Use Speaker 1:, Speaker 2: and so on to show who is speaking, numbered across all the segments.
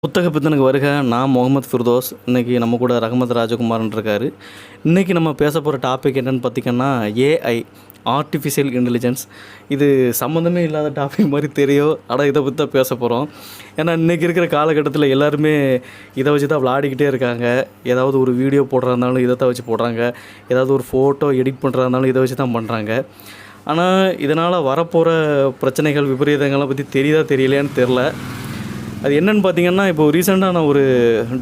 Speaker 1: புத்தக பித்தனுக்கு வருக. நான் முகமது ஃபிர்தோஸ். இன்றைக்கி நம்ம கூட ரஹமத் ராஜகுமாரன் இருக்கார். இன்றைக்கி நம்ம பேச போகிற டாபிக் என்னென்னு பார்த்திங்கன்னா ஏஐ, ஆர்டிஃபிஷியல் இன்டெலிஜென்ஸ். இது சம்மந்தமே இல்லாத டாபிக் மாதிரி தெரியும், ஆனால் இதை பற்றி தான் பேச போகிறோம். ஏன்னா இன்றைக்கி இருக்கிற காலகட்டத்தில் எல்லாருமே இதை வச்சு தான் விளையாடிக்கிட்டே இருக்காங்க. ஏதாவது ஒரு வீடியோ போடுறா இருந்தாலும் இதை தான் வச்சு போடுறாங்க, ஏதாவது ஒரு ஃபோட்டோ எடிட் பண்ணுறா இருந்தாலும் இதை வச்சு தான் பண்ணுறாங்க. ஆனால் இதனால் வரப்போகிற பிரச்சனைகள், விபரீதங்களை பற்றி தெரியலையான்னு தெரில. அது என்னென்னு பார்த்தீங்கன்னா, இப்போது ரீசெண்டாக நான் ஒரு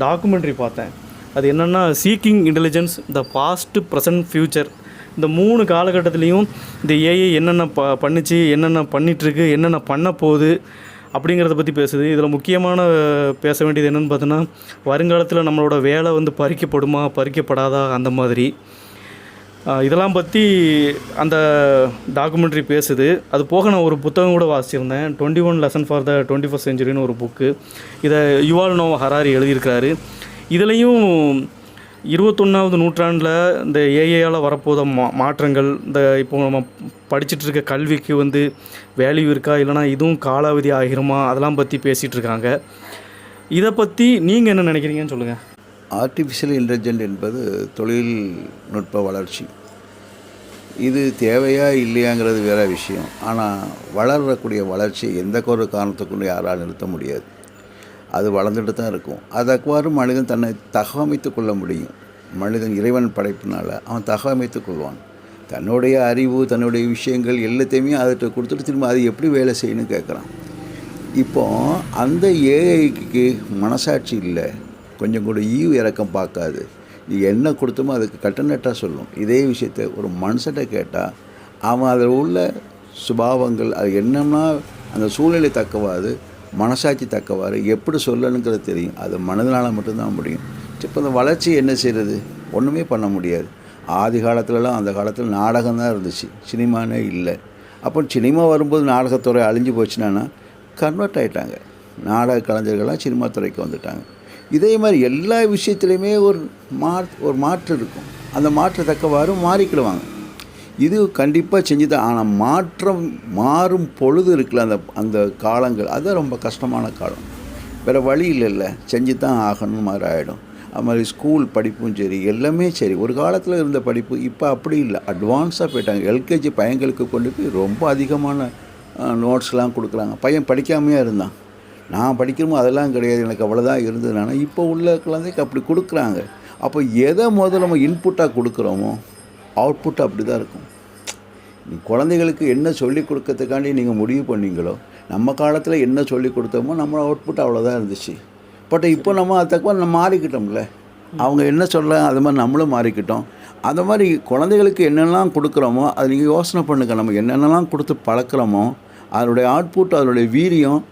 Speaker 1: டாக்குமெண்ட்ரி பார்த்தேன். அது என்னென்னா, seeking intelligence the past, present, future. இந்த 3 காலகட்டத்துலேயும் இந்த ஏஐ என்னென்ன பண்ணிச்சு, என்னென்ன பண்ணிகிட்ருக்கு, என்னென்ன பண்ண போகுது அப்படிங்கிறத பற்றி பேசுது. இதில் முக்கியமான பேச வேண்டியது என்னென்னு பார்த்தோன்னா, வருங்காலத்தில் நம்மளோட வேலை பறிக்கப்படுமா, பறிக்கப்படாதா, அந்த மாதிரி இதெல்லாம் பற்றி அந்த டாக்குமெண்ட்ரி பேசுது. அது போக நான் ஒரு புத்தகம் கூட வாசிச்சிருந்தேன், 21 லெசன் ஃபார் த 21st செஞ்சுரின்னு ஒரு புக்கு. இதை யுவால் நோவா ஹராரி எழுதியிருக்கிறாரு. இதுலேயும் 21வது நூற்றாண்டில் இந்த ஏஐயால் வரப்போத மாற்றங்கள், இந்த இப்போ நம்ம படிச்சுட்டு இருக்க கல்விக்கு வேல்யூ இருக்கா, இல்லைனா இதுவும் காலாவதி ஆகிருமா, அதெல்லாம் பற்றி பேசிகிட்டு இருக்காங்க. இதை பற்றி நீங்கள் என்ன நினைக்கிறீங்கன்னு சொல்லுங்கள்.
Speaker 2: ஆர்டிஃபிஷியல் இன்டெலிஜென்ட் என்பது தொழில்நுட்ப வளர்ச்சி. இது தேவையா இல்லையாங்கிறது வேறு விஷயம். ஆனால் வளரக்கூடிய வளர்ச்சி எந்த ஒரு காரணத்துக்கு யாரால் நிறுத்த முடியாது. அது வளர்ந்துட்டு தான் இருக்கும். அதற்காறு மனிதன் தன்னை தகவமைத்து கொள்ள முடியும். மனிதன் இறைவன் படைப்பினால் அவன் தகவமைத்து கொள்வான். தன்னுடைய அறிவு, தன்னுடைய விஷயங்கள் எல்லாத்தையுமே அதுகிட்ட கொடுத்துட்டு திரும்ப அது எப்படி வேலை செய்யணும்னு கேட்குறான். இப்போது அந்த ஏஐக்கு மனசாட்சி இல்லை, கொஞ்சம் கூட ஈவு இறக்கம் பார்க்காது. நீ என்ன கொடுத்தோமோ அதுக்கு கட்டணட்டாக சொல்லும். இதே விஷயத்தை ஒரு மனுஷன்கிட்ட கேட்டால் அவன் அதில் உள்ள சுபாவங்கள், அது என்னன்னா அந்த சூழ்நிலை தக்கவாது, மனசாட்சி தக்கவாறு எப்படி சொல்லணுங்கிறது தெரியும். அது மனதனால் மட்டும்தான் முடியும். இப்போ அந்த வளர்ச்சி என்ன செய்கிறது? ஒன்றுமே பண்ண முடியாது. ஆதி காலத்துலலாம், அந்த காலத்தில் நாடகம் தான் இருந்துச்சு, சினிமானே இல்லை. அப்போ சினிமா வரும்போது நாடகத்துறை அழிஞ்சு போச்சுன்னா கன்வெர்ட் ஆகிட்டாங்க. நாடக கலைஞர்கள்லாம் சினிமா துறைக்கு வந்துட்டாங்க. இதே மாதிரி எல்லா விஷயத்துலையுமே ஒரு மாற்று இருக்கும். அந்த மாற்ற தக்கவாறு மாறிக்கிடுவாங்க. இது கண்டிப்பாக செஞ்சு தான். ஆனால் மாறும் பொழுது இருக்குல்ல, அந்த காலங்கள், அதுதான் ரொம்ப கஷ்டமான காலம். வேறு வழி இல்லைல்ல, செஞ்சு தான் ஆகணும் மாதிரி ஆகிடும். அது மாதிரி ஸ்கூல் படிப்பும் சரி, எல்லாமே சரி. ஒரு காலத்தில் இருந்த படிப்பு இப்போ அப்படி இல்லை, அட்வான்ஸாக போயிட்டாங்க. எல்கேஜி பையன்களுக்கு கொண்டு போய் ரொம்ப அதிகமான நோட்ஸ்லாம் கொடுக்குறாங்க. பையன் படிக்காமையாக இருந்தான். நான் படிக்கிறோமோ அதெல்லாம் கிடையாது, எனக்கு அவ்வளோதான் இருந்ததுனால இப்போ உள்ள குழந்தைக்கு அப்படி கொடுக்குறாங்க. அப்போ எதை முதல்ல நம்ம இன்புட்டாக கொடுக்குறோமோ அவுட்புட் அப்படி தான் இருக்கும். குழந்தைகளுக்கு என்ன சொல்லிக் கொடுக்கறதுக்காண்டி நீங்கள் முடிவு பண்ணீங்களோ, நம்ம காலத்தில் என்ன சொல்லிக் கொடுத்தோமோ நம்ம அவுட்புட் அவ்வளோதான் இருந்துச்சு. பட் இப்போ நம்ம அது தக்கவா நம்ம மாறிக்கிட்டோம்ல. அவங்க என்ன சொல்கிறாங்க அது மாதிரி நம்மளும் மாறிக்கிட்டோம். அந்த மாதிரி குழந்தைகளுக்கு என்னெல்லாம் கொடுக்குறோமோ அது நீங்கள் யோசனை பண்ணுங்கள். நம்ம என்னென்னலாம் கொடுத்து பழக்கிறோமோ அதனுடைய அவுட்புட், அதனுடைய வீரியம்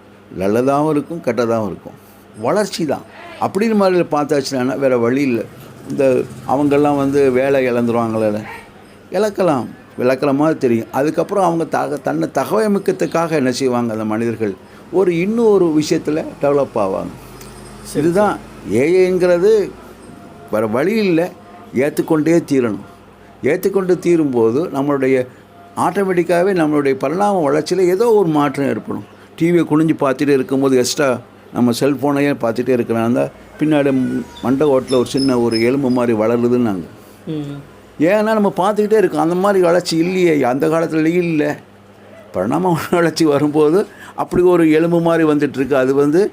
Speaker 2: நல்லதாகவும் இருக்கும், கெட்டதாகவும் இருக்கும். வளர்ச்சி தான். அப்படின்னு மாதிரி பார்த்தாச்சுன்னா வேறு வழி இல்லை. இந்த அவங்கெல்லாம் வேலை இழந்துருவாங்களே, விளக்கிற மாதிரி தெரியும். அதுக்கப்புறம் அவங்க தன்னை தகவமைக்கிறதுக்காக என்ன செய்வாங்க, அந்த மனிதர்கள் இன்னும் ஒரு விஷயத்தில் டெவலப் ஆவாங்க. இதுதான் ஏஐங்கிறது. வேறு வழி இல்லை, ஏற்றுக்கொண்டே தீரணும். ஏற்றுக்கொண்டு தீரும்போது நம்மளுடைய ஆட்டோமேட்டிக்காகவே நம்மளுடைய பரிணாம வளர்ச்சியில் ஏதோ ஒரு மாற்றம் ஏற்படும். டிவியை குனிஞ்சு பார்த்துட்டே இருக்கும்போது எக்ஸ்ட்ரா நம்ம செல்ஃபோனையே பார்த்துட்டே இருக்கிறாங்க. பின்னாடி மண்டை ஓட்டில் ஒரு சின்ன ஒரு எலும்பு மாதிரி வளருதுன்னாங்க. ஏன்னா நம்ம பார்த்துக்கிட்டே இருக்கோம். அந்த மாதிரி வளர்ச்சி இல்லையே, அந்த காலத்துலேயும் இல்லை. பரிணாம வளர்ச்சி வரும்போது அப்படி ஒரு எலும்பு மாதிரி வந்துட்டுருக்கு. அது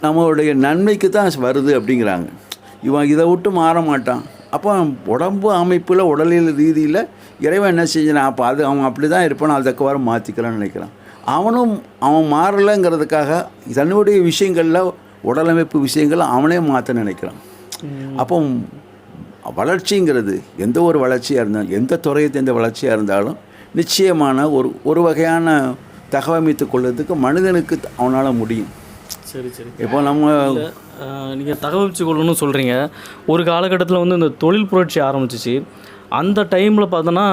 Speaker 2: நம்மளுடைய நன்மைக்கு தான் வருது அப்படிங்கிறாங்க. இவன் இதை விட்டு மாற மாட்டான். அப்போ உடம்பு அமைப்பில், உடலியல் ரீதியில் இறைவன் என்ன செஞ்சான், அப்போ அவன் அப்படி தான் இருப்பான், அதை தக்கவாறு மாற்றிக்கலான்னு நினைக்கிறான். அவன் மாறலைங்கிறதுக்காக தன்னுடைய விஷயங்களில், உடலமைப்பு விஷயங்கள் அவனே மாற்ற நினைக்கிறான். அப்போ வளர்ச்சிங்கிறது எந்த ஒரு வளர்ச்சியாக இருந்தாலும், எந்த துறையை சேர்ந்த வளர்ச்சியாக இருந்தாலும் நிச்சயமான ஒரு வகையான தகவமைத்து கொள்வதற்கு மனிதனுக்கு அவனால் முடியும்.
Speaker 1: சரி.
Speaker 2: இப்போ நம்ம
Speaker 1: நீங்கள் தகவமைச்சு கொள்ளணும்னு சொல்கிறீங்க. ஒரு காலகட்டத்தில் இந்த தொழில் புரட்சி ஆரம்பிச்சிச்சு. அந்த டைமில் பார்த்தோன்னா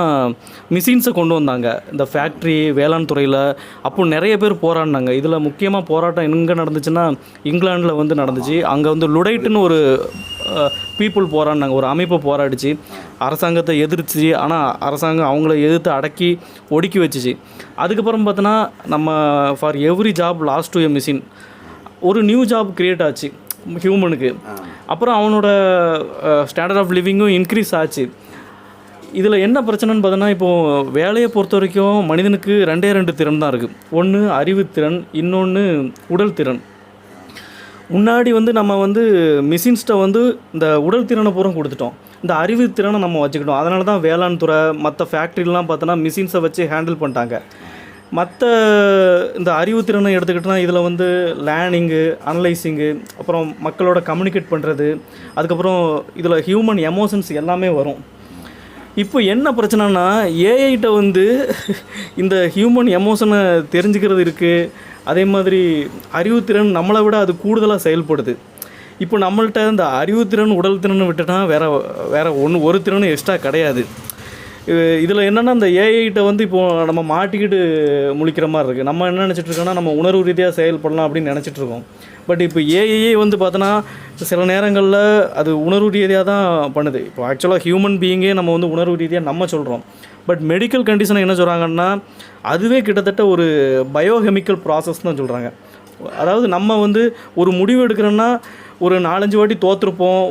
Speaker 1: மிஷின்ஸை கொண்டு வந்தாங்க இந்த ஃபேக்ட்ரி, வேளாண் துறையில். அப்போ நிறைய பேர் போராடினாங்க. இதில் முக்கியமாக போராட்டம் எங்கே நடந்துச்சுன்னா, இங்கிலாண்டில் நடந்துச்சு. அங்கே லுடைட்டுன்னு ஒரு பீப்புள் போராடினாங்க, ஒரு அமைப்பு போராடிச்சு, அரசாங்கத்தை எதிர்த்துச்சு. ஆனால் அரசாங்கம் அவங்கள எதிர்த்து அடக்கி ஒடுக்கி வச்சுச்சு. அதுக்கப்புறம் பார்த்தோன்னா நம்ம for every job last to a machine ஒரு நியூ ஜாப் க்ரியேட் ஆச்சு ஹியூமனுக்கு. அப்புறம் அவனோட ஸ்டாண்டர்ட் ஆஃப் லிவிங்கும் இன்க்ரீஸ் ஆச்சு. இதில் என்ன பிரச்சனைன்னு பார்த்தோன்னா, இப்போது வேலையை பொறுத்த வரைக்கும் மனிதனுக்கு 2 திறன் தான் இருக்குது. ஒன்று அறிவுத்திறன், இன்னொன்று உடல் திறன். முன்னாடி நம்ம மிஷின்ஸ்ட்டை இந்த உடல் திறனை பூரா கொடுத்துட்டோம், இந்த அறிவுத்திறனை நம்ம வச்சுக்கிட்டோம். அதனால தான் வேளாண் துறை மற்ற ஃபேக்ட்ரிலாம் பார்த்தோன்னா மிஷின்ஸை வச்சு ஹேண்டில் பண்ணிட்டாங்க. மற்ற இந்த அறிவுத்திறனை எடுத்துக்கிட்டோன்னா இதில் லேர்னிங்கு, அனலைசிங்கு, அப்புறம் மக்களோட கம்யூனிகேட் பண்ணுறது, அதுக்கப்புறம் இதில் ஹியூமன் எமோஷன்ஸ் எல்லாமே வரும். இப்போ என்ன பிரச்சனைனா, ஏஐட்ட இந்த ஹியூமன் எமோஷனை தெரிஞ்சுக்கிறது இருக்குது. அதே மாதிரி அறிவுத்திறன் நம்மளை விட அது கூடுதலாக செயல்படுது. இப்போ நம்மள்கிட்ட இந்த அறிவுத்திறன் உடல் திறனை விட்டுட்டா வேறு ஒரு திறனும் எக்ஸ்ட்ரா கிடையாது. இதில் என்னென்னா, இந்த ஏஐட்ட இப்போது நம்ம மாட்டிக்கிட்டு முழிக்கிற மாதிரி இருக்குது. நம்ம என்ன நினச்சிட்ருக்கோன்னா, நம்ம உணர்வு ரீதியாக செயல்படலாம் அப்படின்னு நினச்சிட்ருக்கோம். பட் இப்போ ஏஐயே பார்த்தோன்னா சில நேரங்களில் அது உணர்வு ரீதியாக தான் பண்ணுது. இப்போ ஆக்சுவலாக ஹியூமன் பீயிங்கே நம்ம உணர்வு ரீதியாக நம்ம சொல்கிறோம். பட் மெடிக்கல் கண்டிஷனை என்ன சொல்கிறாங்கன்னா, அதுவே கிட்டத்தட்ட ஒரு பயோகெமிக்கல் ப்ராசஸ் தான் சொல்கிறாங்க. அதாவது நம்ம ஒரு முடிவு எடுக்கிறோன்னா ஒரு 4-5 வாட்டி தோற்றுருப்போம்,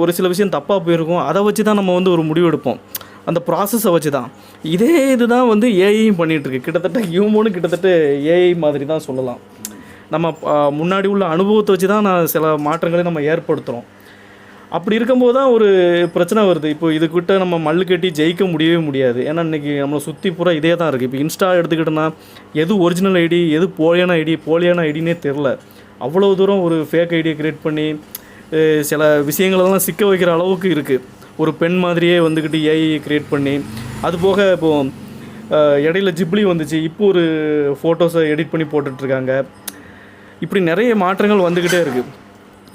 Speaker 1: ஒரு சில விஷயம் தப்பாக போயிருக்கும், அதை வச்சு தான் நம்ம ஒரு முடிவு எடுப்போம், அந்த ப்ராசஸை வச்சு தான். இதே இது தான் ஏஐயும் பண்ணிகிட்ருக்கு. கிட்டத்தட்ட ஹியூமனும் கிட்டத்தட்ட ஏஐ மாதிரி தான் சொல்லலாம். நம்ம முன்னாடி உள்ள அனுபவத்தை வச்சு தான் சில மாற்றங்களை நம்ம ஏற்படுத்துகிறோம். அப்படி இருக்கும்போது தான் ஒரு பிரச்சனை வருது. இப்போ இதுக்கிட்ட நம்ம மல்லு கட்டி ஜெயிக்க முடியவே முடியாது. ஏன்னா இன்றைக்கி நம்மளை சுற்றி பூரா இதே தான் இருக்குது. இப்போ இன்ஸ்டா எடுத்துக்கிட்டோன்னா எது ஒரிஜினல் ஐடி, எது போலியான ஐடினே தெரில. அவ்வளோ தூரம் ஒரு ஃபேக் ஐடியை க்ரியேட் பண்ணி சில விஷயங்களெல்லாம் சிக்க வைக்கிற அளவுக்கு இருக்குது. ஒரு பெண் மாதிரியே ஏஐ க்ரியேட் பண்ணி, அது போக இப்போது இடையில ஜிப்ளி வந்துச்சு, இப்போ ஒரு ஃபோட்டோஸை எடிட் பண்ணி போட்டுட்ருக்காங்க. இப்படி நிறைய மாற்றங்கள் வந்துக்கிட்டே இருக்குது.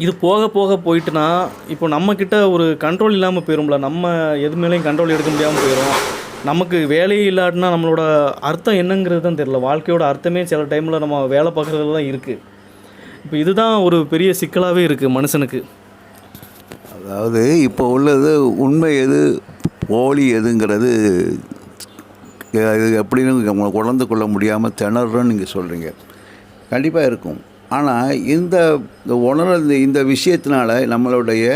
Speaker 1: இது போக போக போயிட்டுனா இப்போ நம்மக்கிட்ட ஒரு கண்ட்ரோல் இல்லாமல் போயிடும்ல. நம்ம எது மேலேயும் கண்ட்ரோல் எடுக்க முடியாமல் போயிடும். நமக்கு வேலையே இல்லாட்டினா நம்மளோட அர்த்தம் என்னங்கிறது தான் தெரியல. வாழ்க்கையோட அர்த்தமே சில டைமில் நம்ம வேலை பார்க்குறதுல தான் இருக்குது. இப்போ இதுதான் ஒரு பெரிய சிக்கலாகவே இருக்குது மனுஷனுக்கு.
Speaker 2: அதாவது இப்போ உள்ளது உண்மை எது போலி எதுங்கிறது இது எப்படின்னு உணர்ந்து கொள்ள முடியாமல் திணறன்னு நீங்கள் சொல்கிறீங்க. கண்டிப்பாக இருக்கும். ஆனால் இந்த இந்த விஷயத்தினால நம்மளுடைய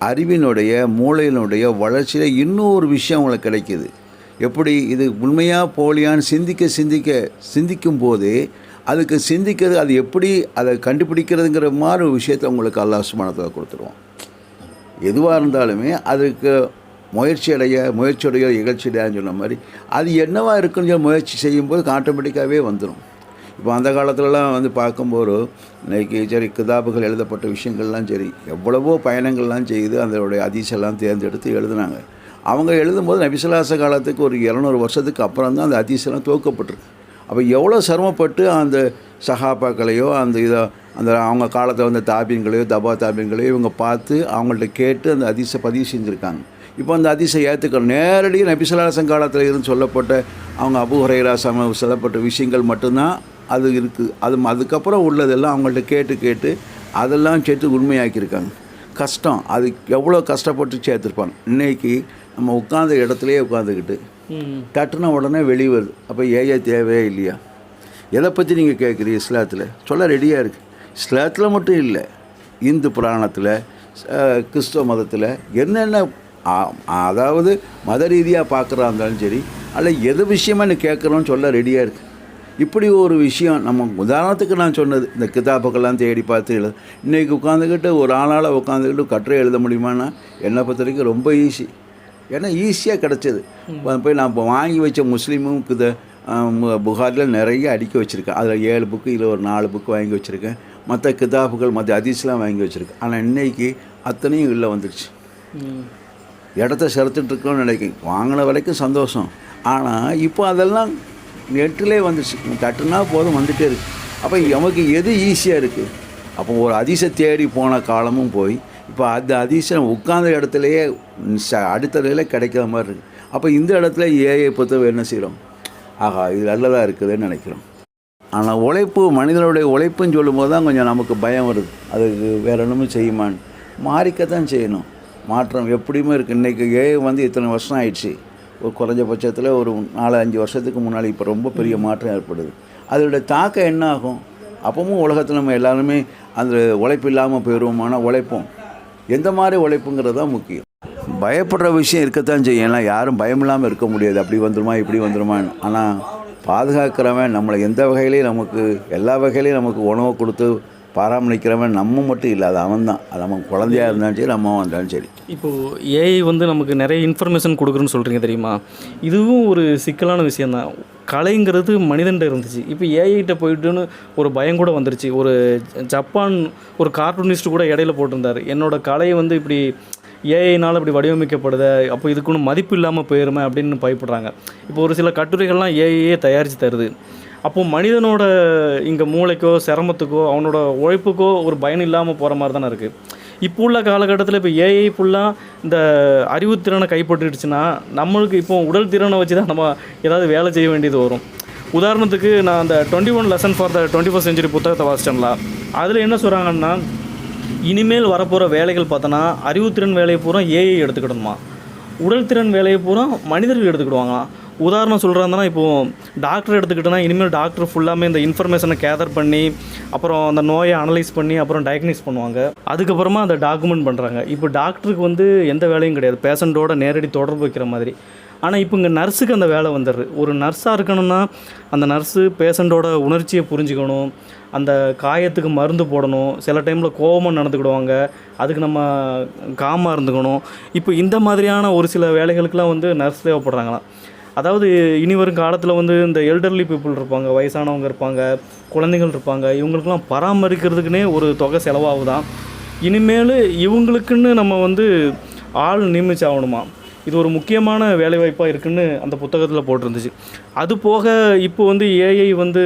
Speaker 2: அறிவினுடைய மூளையினுடைய வளர்ச்சியில் இன்னொரு விஷயம் உங்களுக்கு கிடைக்கிது. எப்படி இது உண்மையாக போலியான்னு சிந்திக்கும் போதே அதுக்கு சிந்திக்கிறது, அது எப்படி அதை கண்டுபிடிக்கிறதுங்கிற மாதிரி ஒரு விஷயத்தை உங்களுக்கு அல்லாஹ் சுப்ஹானஹு கொடுத்துருவோம். எதுவாக இருந்தாலுமே அதுக்கு முயற்சியுடைய இகழ்ச்சியுடையான்னு சொன்ன மாதிரி அது என்னவா இருக்குன்னு முயற்சி செய்யும்போது ஆட்டோமேட்டிக்காகவே வந்துடும். இப்போ அந்த காலத்துலலாம் பார்க்கும்போது இன்றைக்கி சரி கிதாபுகள் எழுதப்பட்ட விஷயங்கள்லாம் சரி எவ்வளவோ பயணங்கள்லாம் செய்து அதனுடைய ஹதீஸெல்லாம் தேர்ந்தெடுத்து எழுதுனாங்க. அவங்க எழுதும்போது நபி ஸல்லல்லாஹு அலைஹி காலத்துக்கு ஒரு 200 வருஷத்துக்கு அப்புறம் தான் அந்த ஹதீஸெல்லாம் துவக்கப்பட்டிருக்கு. அப்போ எவ்வளோ சிரமப்பட்டு அந்த சஹாபாக்களையோ அந்த அவங்க காலத்தில் தாபீன்களையோ தாபீன்களையோ இவங்க பார்த்து அவங்கள்ட்ட கேட்டு அந்த ஹதீஸை பதிவு செஞ்சுருக்காங்க. இப்போ அந்த ஹதீஸை ஏற்றுக்கணும். நேரடியாக நபி ஸல்லல்லாஹு அலைஹி காலத்தில் இருந்து சொல்லப்பட்ட அவங்க அபூ ஹுரைரா சொல்லப்பட்ட விஷயங்கள் மட்டும்தான் அது இருக்குது. அதுக்கப்புறம் உள்ளதெல்லாம் அவங்கள்ட்ட கேட்டு அதெல்லாம் சேர்த்து உண்மையாக்கியிருக்காங்க. கஷ்டம், அது எவ்வளோ கஷ்டப்பட்டு சேர்த்துருப்பாங்க. இன்றைக்கி நம்ம உட்காந்த இடத்துலையே உட்காந்துக்கிட்டு தட்டுன உடனே வெளியே வருது. அப்போ ஏஐ தேவையே இல்லையா? எதை பற்றி நீங்கள் கேட்குறீங்க? இஸ்லாத்தில் சொல்ல ரெடியாக இருக்குது. இஸ்லாத்தில் மட்டும் இல்லை, இந்து புராணத்தில், கிறிஸ்துவ மதத்தில் என்னென்ன அதாவது மத ரீதியாக பார்க்குறா இருந்தாலும் சரி, அல்ல எது விஷயமா நீ கேட்குறோன்னு சொல்ல ரெடியாக இருக்குது. இப்படி ஒரு விஷயம் நம்ம உதாரணத்துக்கு நான் சொன்னது இந்த கிதாபுக்கெல்லாம் தேடி பார்த்து எழுது. இன்றைக்கி உட்காந்துக்கிட்டு ஒரு ஆளால் உட்காந்துக்கிட்டு கட்டுரை எழுத முடியுமான்னா என்னை பொறுத்த வரைக்கும் ரொம்ப ஈஸி. ஏன்னா ஈஸியாக கிடச்சிது. போய் நான் இப்போ வாங்கி வச்ச முஸ்லீமும் புகாரில் நிறைய அடுக்கி வச்சுருக்கேன். அதில் 7 புக்கு, இதில் ஒரு 4 புக்கு வாங்கி வச்சுருக்கேன். மற்ற கிதாபுகள் மற்ற ஹதீஸ்லாம் வாங்கி வச்சுருக்கேன். ஆனால் இன்றைக்கி அத்தனையும் இல்லை வந்துடுச்சு. இடத்த செலுத்துட்டுருக்கோன்னு நினைக்கிறேன். வாங்கின வரைக்கும் சந்தோஷம். ஆனால் இப்போ அதெல்லாம் நெட்டிலே வந்துடுச்சு. தட்டுனா போதும் வந்துகிட்டே இருக்குது. அப்போ நமக்கு எது ஈஸியாக இருக்குது? அப்போ ஒரு ஹதீஸை தேடி போன காலமும் போய் இப்போ அந்த ஹதீஸை உட்கார்ந்த இடத்துலையே அடுத்தலையில் கிடைக்கிற மாதிரி இருக்குது. அப்போ இந்த இடத்துல ஏஐ பொறுத்தவரை என்ன செய்கிறோம்? ஆகா, இது நல்லதாக இருக்குதுன்னு நினைக்கிறோம். ஆனால் உழைப்பு, மனிதனுடைய உழைப்புன்னு சொல்லும்போது தான் கொஞ்சம் நமக்கு பயம் வருது. அதுக்கு வேறு ஒன்றும் செய்யுமான்னு. மாறிக்கத்தான் செய்யணும். மாற்றம் எப்படியுமே இருக்குது. இன்றைக்கி ஏஐ இத்தனை வருஷம் ஆயிடுச்சு. ஒரு குறைஞ்சபட்சத்தில் ஒரு 4-5 வருஷத்துக்கு முன்னாடி இப்போ ரொம்ப பெரிய மாற்றம் ஏற்படுது. அதோடைய தாக்கம் என்ன ஆகும்? அப்பவும் உலகத்தில் நம்ம எல்லாருமே அந்த உழைப்பு இல்லாமல் போயிடுவோமான உழைப்போம். எந்த மாதிரி உழைப்புங்கிறது தான் முக்கியம். பயப்படுற விஷயம் இருக்கத்தான் செய்யும். ஏன்னா யாரும் பயம் இல்லாமல் இருக்க முடியாது. அப்படி வந்துடுமா இப்படி வந்துடுமான்னு. ஆனால் பாதுகாக்கிறவன் நம்மளை எந்த வகையிலையும் நமக்கு எல்லா வகையிலையும் நமக்கு உணவு கொடுத்து பராமரிக்கிறவன் நம்ம மட்டும் இல்லை, அது அவன் தான். அது நம்ம குழந்தையாக இருந்தாலும் சரி, அம்மாவாக இருந்தாலும் சரி.
Speaker 1: இப்போது ஏஐ வந்து நமக்கு நிறைய இன்ஃபர்மேஷன் கொடுக்குறேன்னு சொல்கிறீங்க தெரியுமா? இதுவும் ஒரு சிக்கலான விஷயந்தான். கலைங்கிறது மனிதன்கிட்ட இருந்துச்சு, இப்போ ஏஐகிட்ட போயிட்டுன்னு ஒரு பயம் கூட வந்துருச்சு. ஒரு ஜப்பான் ஒரு கார்ட்டூனிஸ்ட் கூட இடையில போட்டிருந்தார், என்னோடய கலை வந்து இப்படி ஏஐனால் இப்படி வடிவமைக்கப்படுது, அப்போ இதுக்குன்னு மதிப்பு இல்லாமல் போயிருமே அப்படின்னு பயப்படுறாங்க. இப்போ ஒரு சில கட்டுரைகள்லாம் ஏஐயே தயாரித்து தருது. அப்போது மனிதனோட இங்கே மூளைக்கோ சிரமத்துக்கோ அவனோட உழைப்புக்கோ ஒரு பயன் இல்லாமல் போகிற மாதிரி தானே இருக்குது. இப்போ உள்ள காலகட்டத்தில் இப்போ ஏஐ ஃபுல்லாக இந்த அறிவுத்திறனை கைப்பற்றிடுச்சுன்னா நம்மளுக்கு இப்போ உடல் திறனை வச்சு தான் நம்ம ஏதாவது வேலை செய்ய வேண்டியது வரும். உதாரணத்துக்கு நான் அந்த 21 lesson for the 21st century புத்தகத்தை வாசிச்சேன்ல, அதில் என்ன சொல்கிறாங்கன்னா, இனிமேல் வரப்போகிற வேலைகள் பார்த்தோன்னா அறிவுத்திறன் வேலையை பூரா ஏஐ எடுத்துக்கிடணுமா, உடல் திறன் வேலையை பூரா மனிதர்கள் எடுத்துக்கிடுவாங்களாம். உதாரணம் சொல்கிறாங்கன்னா, இப்போது டாக்டர் எடுத்துக்கிட்டோன்னா இனிமேல் டாக்டர் ஃபுல்லாமே இந்த இன்ஃபர்மேஷனை கேதர் பண்ணி அப்புறம் அந்த நோயை அனலைஸ் பண்ணி அப்புறம் டயக்னைஸ் பண்ணுவாங்க. அதுக்கப்புறமா அதை டாக்குமெண்ட் பண்ணுறாங்க. இப்போ டாக்டருக்கு வந்து எந்த வேலையும் கிடையாது, பேஷண்ட்டோட நேரடி தொடர்பு வைக்கிற மாதிரி. ஆனால் இப்போ இங்கே நர்ஸுக்கு அந்த வேலை வந்துடுது. ஒரு நர்ஸாக இருக்கணும்னா அந்த நர்ஸு பேஷண்ட்டோட உணர்ச்சியை புரிஞ்சுக்கணும், அந்த காயத்துக்கு மருந்து போடணும், சில டைமில் கோபமாக நடந்துக்கிடுவாங்க, அதுக்கு நம்ம காமாக இருந்துக்கணும். இப்போ இந்த மாதிரியான ஒரு சில வேலைகளுக்கெல்லாம் வந்து நர்ஸ் தேவைப்படுறாங்களாம். அதாவது இனி வரும் காலத்தில் வந்து இந்த எல்டர்லி பீப்புள் இருப்பாங்க, வயசானவங்க இருப்பாங்க, குழந்தைகள் இருப்பாங்க, இவங்களுக்கெல்லாம் பராமரிக்கிறதுக்குனே ஒரு தொகை செலவாகுதான். இனிமேல் இவங்களுக்குன்னு நம்ம வந்து ஆள் நியமிச்சாகணுமா. இது ஒரு முக்கியமான வேலைவாய்ப்பாக இருக்குதுன்னு அந்த புத்தகத்தில் போட்டிருந்துச்சு. அது போக இப்போ வந்து ஏஐ வந்து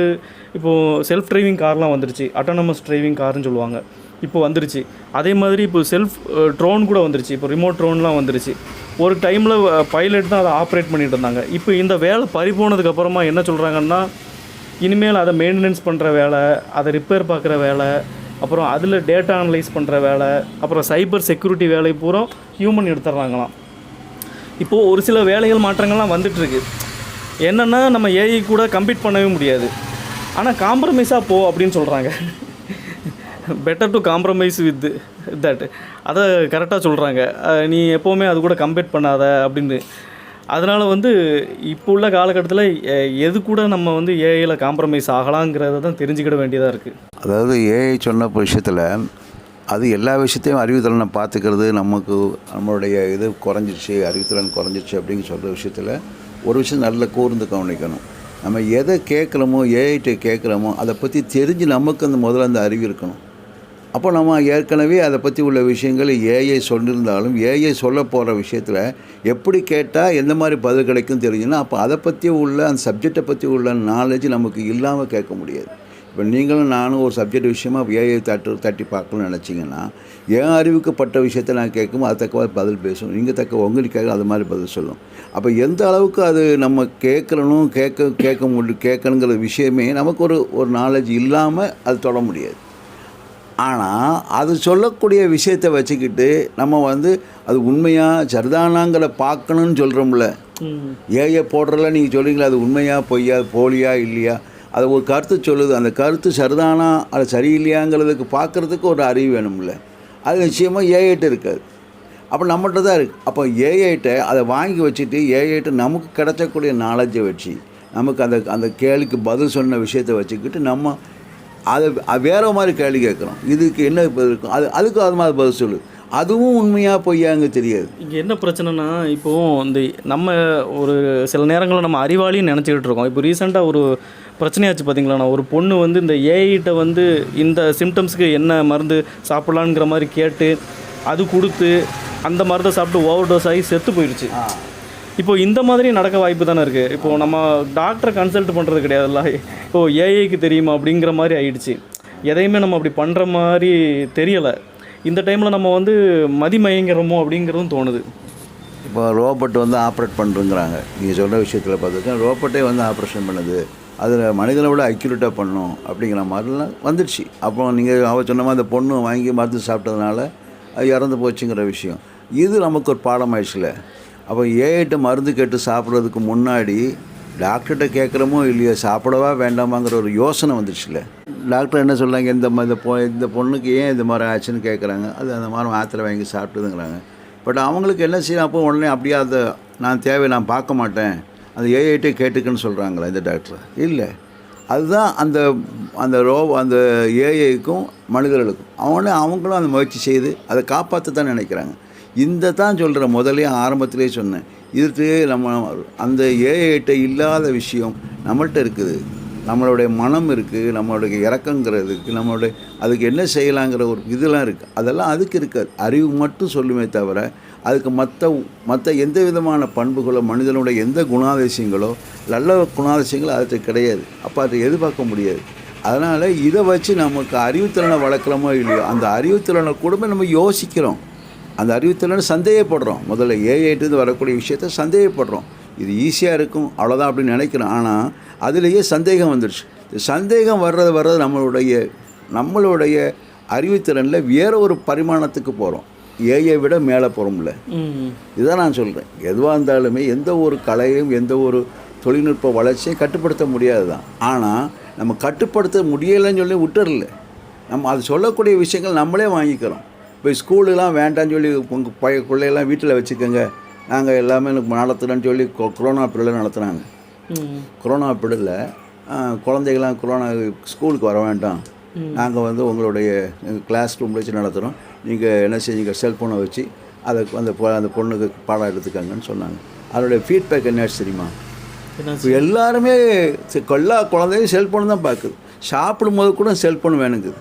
Speaker 1: இப்போது செல்ஃப் டிரைவிங் கார்லாம் வந்துருச்சு, அட்டானமஸ் டிரைவிங் கார்னு சொல்லுவாங்க, இப்போ வந்துருச்சு. அதே மாதிரி இப்போ செல்ஃப் ட்ரோன் கூட வந்துருச்சு, இப்போ ரிமோட் ட்ரோன்லாம் வந்துருச்சு. ஒரு டைமில் பைலட் தான் அதை ஆப்ரேட் பண்ணிகிட்டு இருந்தாங்க. இப்போ இந்த வேலை பறிபோனதுக்கப்புறமா என்ன சொல்கிறாங்கன்னா, இனிமேல் அதை மெயின்டெனன்ஸ் பண்ணுற வேலை, அதை ரிப்பேர் பார்க்குற வேலை, அப்புறம் அதில் டேட்டா அனலைஸ் பண்ணுற வேலை, அப்புறம் சைபர் செக்யூரிட்டி வேலை பூரா ஹியூமன் எடுத்துட்றாங்களாம். இப்போது ஒரு சில வேலைகள் மாற்றங்கள்லாம் வந்துட்டுருக்கு. என்னென்னா நம்ம ஏஐ கூட கம்பீட் பண்ணவே முடியாது, ஆனால் காம்ப்ரமைஸாக போ அப்படின்னு சொல்கிறாங்க. Better to compromise with that, அதை கரெக்டாக சொல்கிறாங்க. நீ எப்போவுமே அது கூட கம்பேர் பண்ணாத அப்படின்னு. அதனால் வந்து இப்போ உள்ள காலகட்டத்தில் எது கூட நம்ம வந்து ஏஐயில் காம்ப்ரமைஸ் ஆகலாங்கிறத தான் தெரிஞ்சுக்கிட வேண்டியதாக இருக்குது.
Speaker 2: அதாவது ஏஐ சொன்ன விஷயத்தில் அது எல்லா விஷயத்தையும் அறிவுத்திறனை பார்த்துக்கிறது, நம்மளுடைய இது குறைஞ்சிச்சு, அறிவுத்திறன் குறைஞ்சிச்சு அப்படின்னு சொல்கிற விஷயத்தில் ஒரு விஷயம் நல்ல கூர்ந்து கவனிக்கணும். நம்ம எதை கேட்குறோமோ, ஏஐட்ட கேட்குறோமோ அதை பற்றி தெரிஞ்சு நமக்கு அந்த முதல்ல அந்த அறிவு இருக்கணும். அப்போ நம்ம ஏற்கனவே அதை பற்றி உள்ள விஷயங்கள் ஏஐ சொல்லியிருந்தாலும் ஏஐ சொல்ல போகிற விஷயத்தில் எப்படி கேட்டால் எந்த மாதிரி பதில் கிடைக்கும் தெரிஞ்சுன்னா, அப்போ அதை பற்றி உள்ள அந்த சப்ஜெக்டை பற்றி உள்ள நாலேஜ் நமக்கு இல்லாமல் கேட்க முடியாது. இப்போ நீங்களும் நானும் ஒரு சப்ஜெக்ட் விஷயமாக ஏஐ தட்டி பார்க்கணும்னு நினச்சிங்கன்னா, என் அறிவுக்குப்பட்ட விஷயத்தை நான் கேட்கும்போது அது தக்க பதில் பேசும், நீங்கள் தக்க உங்களுக்கு கேட்க அது மாதிரி பதில் சொல்லும். அப்போ எந்த அளவுக்கு அது நம்ம கேட்கணுங்கிற விஷயமே நமக்கு ஒரு நாலேஜ் இல்லாமல் அது தொட முடியாது. ஆனால் அது சொல்லக்கூடிய விஷயத்தை வச்சுக்கிட்டு நம்ம வந்து அது உண்மையாக சரிதானாங்கிற பார்க்கணுன்னு சொல்கிறோம்ல. ஏஐ போடுறல நீங்கள் சொல்கிறீங்களா, அது உண்மையாக பொய்யா, போலியா இல்லையா, அது ஒரு கருத்து சொல்லுது, அந்த கருத்து சரிதானா அது சரியில்லையாங்கிறதுக்கு பார்க்குறதுக்கு ஒரு அறிவு வேணும்ல. அது நிச்சயமாக ஏஐட்ட இருக்காது, அப்போ நம்மகிட்ட தான் இருக்குது. அப்போ ஏஐட்ட அதை வாங்கி வச்சுட்டு ஏஐட்ட நமக்கு கிடைச்சக்கூடிய நாலேஜை வச்சு நமக்கு அந்த கேள்விக்கு பதில் சொன்ன விஷயத்தை வச்சுக்கிட்டு நம்ம அதை வேறு மாதிரி கேள்வி கேட்குறோம், இதுக்கு என்ன பதில் இருக்கும், அதுக்கு அது மாதிரி பதில் சொல்லு, அதுவும் உண்மையாக பொய்யாங்க தெரியாது.
Speaker 1: இங்கே என்ன பிரச்சனைனா, இப்போது இந்த நம்ம ஒரு சில நேரங்களில் நம்ம அறிவாளின்னு நினச்சிக்கிட்டு இருக்கோம். இப்போ ரீசெண்டாக ஒரு பிரச்சனையாச்சு பார்த்தீங்களா, ஒரு பொண்ணு வந்து இந்த ஏஐட்ட வந்து இந்த சிம்டம்ஸுக்கு என்ன மருந்து சாப்பிட்லாங்கிற மாதிரி கேட்டு அது கொடுத்து அந்த மருந்தை சாப்பிட்டு ஓவர் டோஸ் ஆகி செத்து போயிடுச்சு. இப்போது இந்த மாதிரி நடக்க வாய்ப்பு தானே இருக்குது. இப்போது நம்ம டாக்டரை கன்சல்ட் பண்ணுறது கிடையாதுல்ல, இப்போது ஏஐக்கு தெரியுமா அப்படிங்கிற மாதிரி ஆயிடுச்சு. எதையுமே நம்ம அப்படி பண்ணுற மாதிரி தெரியலை. இந்த டைமில் நம்ம வந்து மதிமயங்கிறோமோ அப்படிங்கிறதும் தோணுது.
Speaker 2: இப்போ ரோபோட் வந்து ஆப்ரேட் பண்ணுறங்கிறாங்க. நீங்கள் சொல்கிற விஷயத்தில் பார்த்துருக்கேன், ரோபோட்டே வந்து ஆப்ரேஷன் பண்ணுது, அதில் மனிதனை விட அக்யூரேட்டாக பண்ணணும் அப்படிங்கிற மாதிரிலாம் வந்துடுச்சு. அப்புறம் நீங்கள் சொன்ன மாதிரி அந்த பொண்ணு வாங்கி மருந்து சாப்பிட்டதுனால அது இறந்து போச்சுங்கிற விஷயம், இது நமக்கு ஒரு பாடம் ஆயிடுச்சுல. அப்போ ஏஐட்ட மருந்து கேட்டு சாப்பிட்றதுக்கு முன்னாடி டாக்டர்கிட்ட கேட்குறோமோ இல்லையோ சாப்பிடவா வேண்டாமாங்கிற ஒரு யோசனை வந்துடுச்சுல. டாக்டர் என்ன சொல்கிறாங்க, இந்த பொண்ணுக்கு ஏன் இந்த மாதிரி ஆச்சுன்னு கேட்குறாங்க. அது அந்த மாதிரி மாத்திரை வாங்கி சாப்பிட்டுதுங்கிறாங்க. பட் அவங்களுக்கு என்ன செய்யணும், அப்போ உடனே அப்படியே அதை நான் பார்க்க மாட்டேன், அந்த ஏஐட்டே கேட்டுக்குன்னு சொல்கிறாங்களா இந்த டாக்டர்? இல்லை, அதுதான் அந்த ஏஐக்கும் மனிதர்களுக்கும் அவங்களும் அந்த முயற்சி செய்து அதை காப்பாற்ற தான் நினைக்கிறாங்க. இந்த தான் சொல்கிறேன், முதலே ஆரம்பத்திலே சொன்னேன், இதுக்கு நம்ம அந்த ஏஐட்ட இல்லாத விஷயம் நம்மள்கிட்ட இருக்குது. நம்மளுடைய மனம் இருக்குது, நம்மளுடைய இறக்கங்கிறது இருக்குது, அதுக்கு என்ன செய்யலாங்கிற ஒரு இதெல்லாம் இருக்குது. அதெல்லாம் அதுக்கு இருக்காது. அறிவு மட்டும் சொல்லுமே தவிர அதுக்கு மற்ற எந்த விதமான பண்புகளோ மனிதனுடைய எந்த குணாதிசயங்களோ நல்ல குணாதிசயங்களோ அதுக்கு கிடையாது. அப்போ அதை எதிர்பார்க்க முடியாது. அதனால் இதை வச்சு நமக்கு அறிவுத்திறனை வளர்க்குறோமோ இல்லையோ, அந்த அறிவுத்திறனை கூட நம்ம யோசிக்கிறோம், அந்த அறிவுத்திறனை சந்தேகப்படுறோம். முதல்ல ஏஐட்டு வரக்கூடிய விஷயத்த சந்தேகப்படுறோம். இது ஈஸியாக இருக்கும் அவ்வளோதான் அப்படின்னு நினைக்கிறோம். ஆனால் அதுலேயே சந்தேகம் வந்துடுச்சு. சந்தேகம் வர்றது நம்மளுடைய அறிவுத்திறனில் வேறு ஒரு பரிமாணத்துக்கு போகிறோம். ஏஐயை விட மேலே போகிறோம்ல. இதுதான் நான் சொல்கிறேன். எதுவாக இருந்தாலுமே எந்த ஒரு கலையும் எந்த ஒரு தொழில்நுட்ப வளர்ச்சியை கட்டுப்படுத்த முடியாது தான். ஆனால் நம்ம கட்டுப்படுத்த முடியலைன்னு சொல்லி விட்டுறல. நம்ம அது சொல்லக்கூடிய விஷயங்கள் நம்மளே வாங்கிக்கிறோம். இப்போ ஸ்கூலுலாம் வேண்டான்னு சொல்லி உங்கள் பிள்ளையெல்லாம் வீட்டில் வச்சுக்கோங்க, நாங்கள் எல்லாமே நடத்துகிறோன்னு சொல்லி கொரோனா பீரியடில் நடத்துகிறாங்க. கொரோனா பீரியடில் குழந்தைகள்லாம் ஸ்கூலுக்கு வர வேண்டாம், நாங்கள் உங்களுடைய கிளாஸ் ரூமில் வச்சு நடத்துகிறோம், நீங்கள் என்ன செய்யுங்க செல்ஃபோனை வச்சு அந்த பொண்ணுக்கு பாடம் எடுத்துக்கங்கன்னு சொன்னாங்க. அதனுடைய ஃபீட்பேக் என்னாச்சு தெரியுமா? இப்போ எல்லாருமே எல்லா குழந்தையும் செல்ஃபோன் தான் பார்க்குது. சாப்பிடும்போது கூட செல்ஃபோன் வேணுங்குது.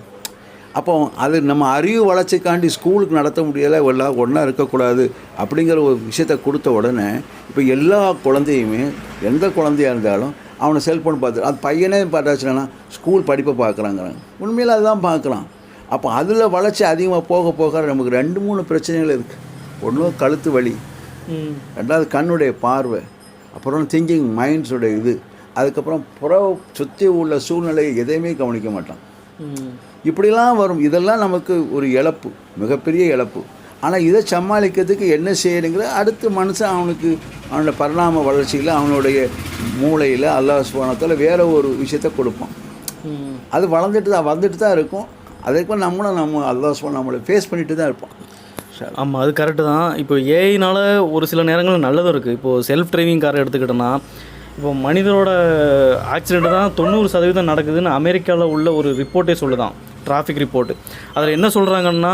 Speaker 2: அப்போ அது நம்ம அறிவு வளர்ச்சிக்காண்டி ஸ்கூலுக்கு நடத்த முடியலை, எல்லாம் ஒன்றா இருக்கக்கூடாது அப்படிங்கிற ஒரு விஷயத்தை கொடுத்த உடனே இப்போ எல்லா குழந்தையுமே எந்த குழந்தையாக இருந்தாலும் அவனை செல்ஃபோன் பார்த்து, அது பையனே பார்த்தாச்சுன்னா ஸ்கூல் படிப்பை பார்க்குறாங்கிறாங்க. உண்மையில் அதுதான் பார்க்கலாம். அப்போ அதில் வளர்ச்சி அதிகமாக போக போக நமக்கு 2-3 பிரச்சனைகள் இருக்குது. ஒன்று கழுத்து வலி, ரெண்டாவது கண்ணுடைய பார்வை, அப்புறம் திங்கிங் மைண்ட்ஸோடைய அதுக்கப்புறம் சுற்றி உள்ள சூழ்நிலையை எதையுமே கவனிக்க மாட்டான். இப்படிலாம் வரும். இதெல்லாம் நமக்கு ஒரு இழப்பு, மிகப்பெரிய இழப்பு. ஆனால் இதை சமாளிக்கிறதுக்கு என்ன செய்யணுங்கிற அடுத்த மனுஷன் அவனோட பரிணாம வளர்ச்சியில் அவனுடைய மூளையில் அல்லாஹ் சுப்ஹானஹு வேறு ஒரு விஷயத்தை கொடுப்பான். அது வந்துட்டு தான் இருக்கும். அதுக்கு நம்ம அல்லாஹ் சுப்ஹானஹு நம்மளை ஃபேஸ் பண்ணிட்டு தான் இருப்போம்.
Speaker 1: ஆமாம், அது கரெக்டு தான். இப்போ ஏஐனால் ஒரு சில நேரங்களில் நல்லதும் இருக்குது. இப்போது செல்ஃப் டிரைவிங் காரை எடுத்துக்கிட்டோன்னா, இப்போ மனிதனோட ஆக்சிடெண்ட்டு தான் 90% நடக்குதுன்னு அமெரிக்காவில் உள்ள ஒரு ரிப்போர்ட்டே சொல்லுதான், டிராஃபிக் ரிப்போர்ட்டு. அதில் என்ன சொல்கிறாங்கன்னா,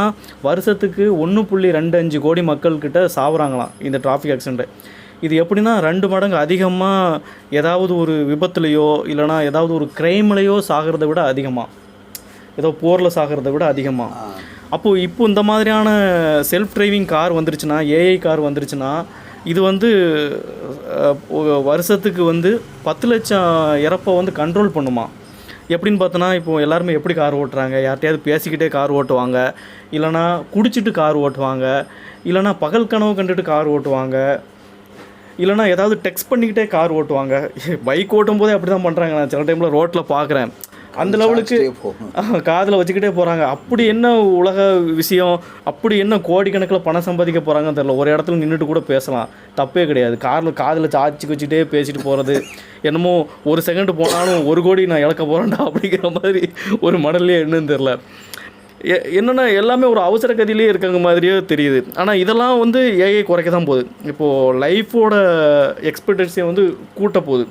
Speaker 1: வருஷத்துக்கு 1.25 கோடி மக்கள்கிட்ட சாவுறாங்களாம் இந்த டிராஃபிக் ஆக்சிடெண்ட்டு. இது எப்படின்னா 2 மடங்கு அதிகமாக ஏதாவது ஒரு விபத்துலையோ இல்லைனா ஏதாவது ஒரு க்ரைம்லையோ சாகிறத விட அதிகமாக, ஏதோ போரில் சாகிறத விட அதிகமாக. அப்போது இப்போ இந்த மாதிரியான செல்ஃப் டிரைவிங் கார் வந்துருச்சுன்னா, ஏஐ கார் வந்துருச்சுன்னா, இது வருஷத்துக்கு 10 லட்சம் இறப்பை கண்ட்ரோல் பண்ணுமா. எப்படின்னு பார்த்தோன்னா, இப்போது எல்லாருமே எப்படி கார் ஓட்டுறாங்க, யார்கிட்டையாவது பேசிக்கிட்டே கார் ஓட்டுவாங்க, இல்லைனா குடிச்சிட்டு கார் ஓட்டுவாங்க, இல்லைனா பகல் கனவு கண்டுட்டு கார் ஓட்டுவாங்க, இல்லைனா ஏதாவது டெக்ஸ்ட் பண்ணிக்கிட்டே கார் ஓட்டுவாங்க. பைக் ஓட்டும் போதே அப்படி தான் பண்ணுறாங்க. நான் சில டைமில் ரோட்டில் பார்க்குறேன். அந்த லெவலுக்கு காதில் வச்சுக்கிட்டே போகிறாங்க. அப்படி என்ன உலக விஷயம், அப்படி என்ன கோடிக்கணக்கில் பணம் சம்பாதிக்க போகிறாங்கன்னு தெரியல. ஒரு இடத்துல நின்றுட்டு கூட பேசலாம், தப்பே கிடையாது. காதில் சாய்ச்சி வச்சுட்டே பேசிட்டு போகிறது, என்னமோ ஒரு செகண்ட் போனாலும் 1 கோடி நான் இழக்க போகிறேன்டா அப்படிங்கிற மாதிரி ஒரு மடல்லையே என்னன்னு தெரில. என்னென்னா எல்லாமே ஒரு அவசர கதியிலே இருக்காங்க மாதிரியே தெரியுது. ஆனால் இதெல்லாம் ஏஐ குறைக்க தான் போகுது. இப்போது லைஃபோட எக்ஸ்பெக்டன்சியை கூட்ட போகுது.